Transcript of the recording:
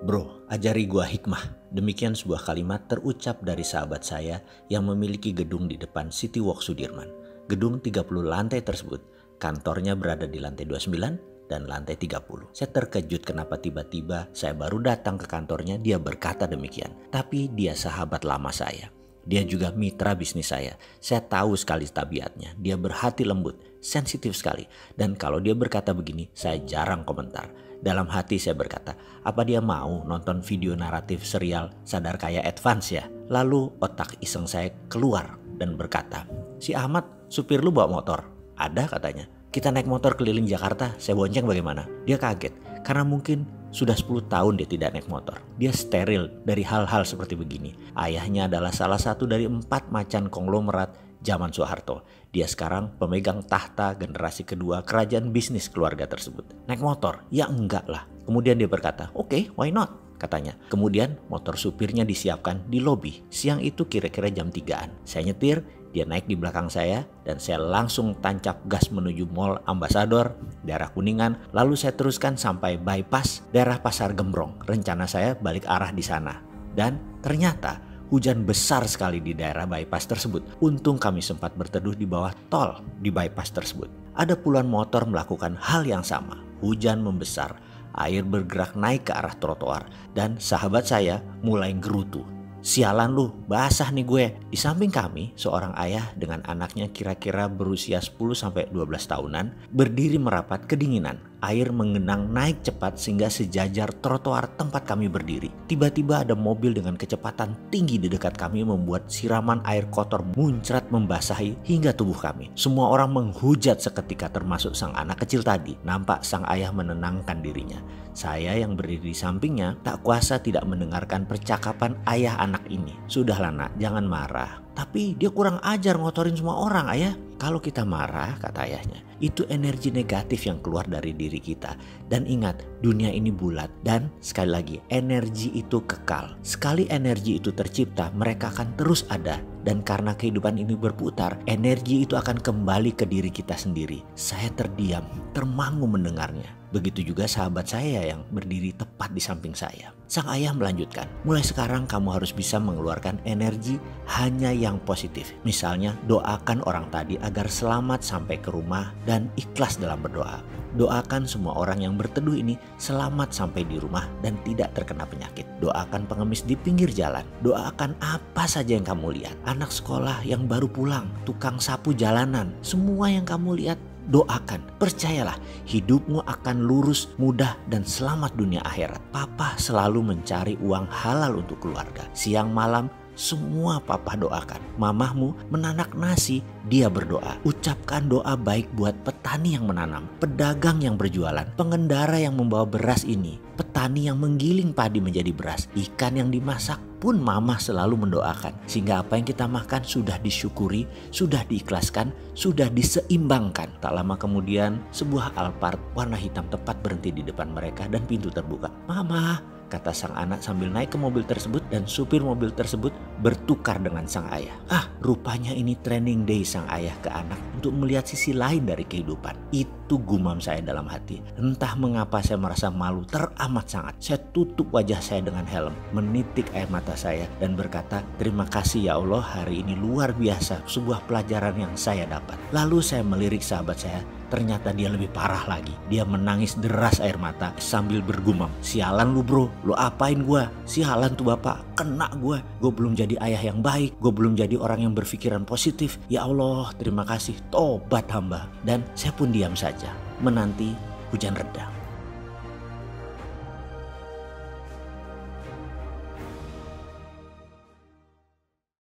Bro, ajari gua hikmah. Demikian sebuah kalimat terucap dari sahabat saya yang memiliki gedung di depan City Walk Sudirman. Gedung 30 lantai tersebut, kantornya berada di lantai 29 dan lantai 30. Saya terkejut kenapa tiba-tiba saya baru datang ke kantornya dia berkata demikian. Tapi dia sahabat lama saya. Dia juga mitra bisnis saya. Saya tahu sekali tabiatnya. Dia berhati lembut, sensitif sekali. Dan kalau dia berkata begini, saya jarang komentar. Dalam hati saya berkata, apa dia mau nonton video naratif serial Sadar Kaya Advance ya? Lalu otak iseng saya keluar dan berkata, si Ahmad supir lu bawa motor? Ada katanya. Kita naik motor keliling Jakarta, saya bonceng bagaimana? Dia kaget karena mungkin sudah 10 tahun dia tidak naik motor. Dia steril dari hal-hal seperti begini. Ayahnya adalah salah satu dari 4 macan konglomerat zaman Soeharto. Dia sekarang pemegang tahta generasi kedua kerajaan bisnis keluarga tersebut. Naik motor? Ya enggak lah. Kemudian dia berkata, oke, why not? Katanya. Kemudian motor supirnya disiapkan di lobi. Siang itu kira-kira jam 3-an. Saya nyetir, dia naik di belakang saya dan saya langsung tancap gas menuju Mall Ambassador, daerah Kuningan. Lalu saya teruskan sampai bypass daerah Pasar Gembrong. Rencana saya balik arah di sana. Dan ternyata hujan besar sekali di daerah bypass tersebut. Untung kami sempat berteduh di bawah tol di bypass tersebut. Ada puluhan motor melakukan hal yang sama. Hujan membesar, air bergerak naik ke arah trotoar, dan sahabat saya mulai gerutu. Sialan lu, basah nih gue. Di samping kami, seorang ayah dengan anaknya kira-kira berusia 10-12 tahunan berdiri merapat kedinginan. Air mengenang naik cepat sehingga sejajar trotoar tempat kami berdiri. Tiba-tiba ada mobil dengan kecepatan tinggi di dekat kami membuat siraman air kotor muncrat membasahi hingga tubuh kami. Semua orang menghujat seketika termasuk sang anak kecil tadi. Nampak sang ayah menenangkan dirinya. Saya yang berdiri di sampingnya tak kuasa tidak mendengarkan percakapan ayah anak ini. Sudahlah nak, jangan marah. Tapi dia kurang ajar ngotorin semua orang ayah. Kalau kita marah, kata ayahnya, itu energi negatif yang keluar dari diri kita. Dan ingat, dunia ini bulat. Dan sekali lagi, energi itu kekal. Sekali energi itu tercipta, mereka akan terus ada. Dan karena kehidupan ini berputar, energi itu akan kembali ke diri kita sendiri. Saya terdiam, termangu mendengarnya. Begitu juga sahabat saya yang berdiri tepat di samping saya. Sang ayah melanjutkan, mulai sekarang kamu harus bisa mengeluarkan energi hanya yang positif. Misalnya doakan orang tadi agar selamat sampai ke rumah dan ikhlas dalam berdoa. Doakan semua orang yang berteduh ini selamat sampai di rumah dan tidak terkena penyakit. Doakan pengemis di pinggir jalan. Doakan apa saja yang kamu lihat. Anak sekolah yang baru pulang, tukang sapu jalanan, semua yang kamu lihat, doakan. Percayalah, hidupmu akan lurus, mudah, dan selamat dunia akhirat. Papa selalu mencari uang halal untuk keluarga. Siang malam, semua papa doakan. Mamahmu menanak nasi, dia berdoa. Ucapkan doa baik buat petani yang menanam, pedagang yang berjualan, pengendara yang membawa beras ini, petani yang menggiling padi menjadi beras, ikan yang dimasak pun mama selalu mendoakan. Sehingga apa yang kita makan sudah disyukuri, sudah diikhlaskan, sudah diseimbangkan. Tak lama kemudian sebuah Alphard warna hitam tepat berhenti di depan mereka dan pintu terbuka. Mama, kata sang anak sambil naik ke mobil tersebut, dan supir mobil tersebut bertukar dengan sang ayah. Rupanya ini training day sang ayah ke anak untuk melihat sisi lain dari kehidupan. Itu gumam saya dalam hati. Entah mengapa saya merasa malu teramat sangat. Saya tutup wajah saya dengan helm, menitik air mata saya dan berkata, terima kasih ya Allah, hari ini luar biasa, sebuah pelajaran yang saya dapat. Lalu saya melirik sahabat saya. Ternyata dia lebih parah lagi. Dia menangis deras air mata sambil bergumam, sialan lu bro, lu apain gua? Sialan tuh bapak, kena gua. Gua belum jadi ayah yang baik, gua belum jadi orang yang berpikiran positif. Ya Allah, terima kasih, tobat hamba. Dan saya pun diam saja menanti hujan reda.